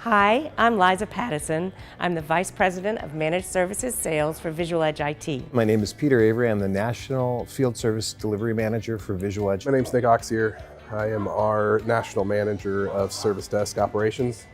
Hi, I'm Liza Pattison. I'm the Vice President of Managed Services Sales for Visual Edge IT. My name is Peter Avery. I'm the National Field Service Delivery Manager for Visual Edge. My name's Nick Oxier. I am our National Manager of Service Desk Operations.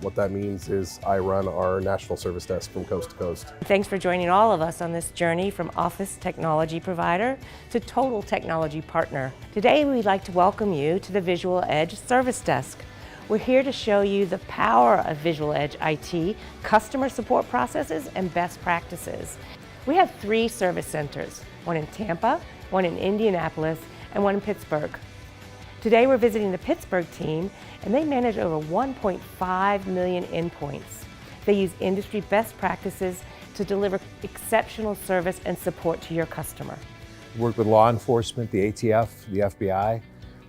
What that means is I run our National Service Desk from coast to coast. Thanks for joining all of us on this journey from office technology provider to total technology partner. Today we'd like to welcome you to the Visual Edge Service Desk. We're here to show you the power of Visual Edge IT, customer support processes, and best practices. We have 3 service centers, one in Tampa, one in Indianapolis, and one in Pittsburgh. Today we're visiting the Pittsburgh team, and they manage over 1.5 million endpoints. They use industry best practices to deliver exceptional service and support to your customer. Work with law enforcement, the ATF, the FBI,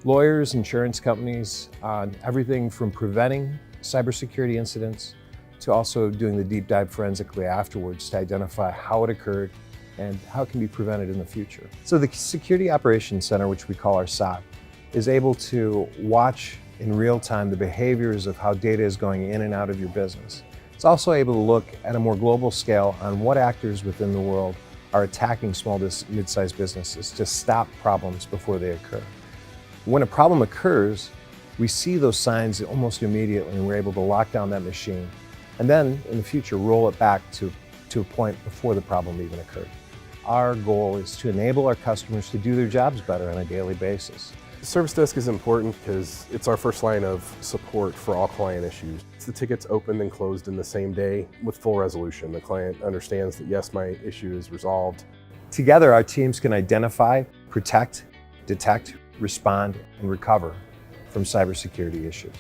lawyers, insurance companies on everything from preventing cybersecurity incidents to also doing the deep dive forensically afterwards to identify how it occurred and how it can be prevented in the future. So the Security Operations Center, which we call our SOC, is able to watch in real time the behaviors of how data is going in and out of your business. It's also able to look at a more global scale on what actors within the world are attacking small to mid-sized businesses to stop problems before they occur. When a problem occurs, we see those signs almost immediately and we're able to lock down that machine and then in the future roll it back to a point before the problem even occurred. Our goal is to enable our customers to do their jobs better on a daily basis. The Service Desk is important because it's our first line of support for all client issues. The ticket's opened and closed in the same day with full resolution. The client understands that yes, my issue is resolved. Together, our teams can identify, protect, detect, respond, and recover from cybersecurity issues.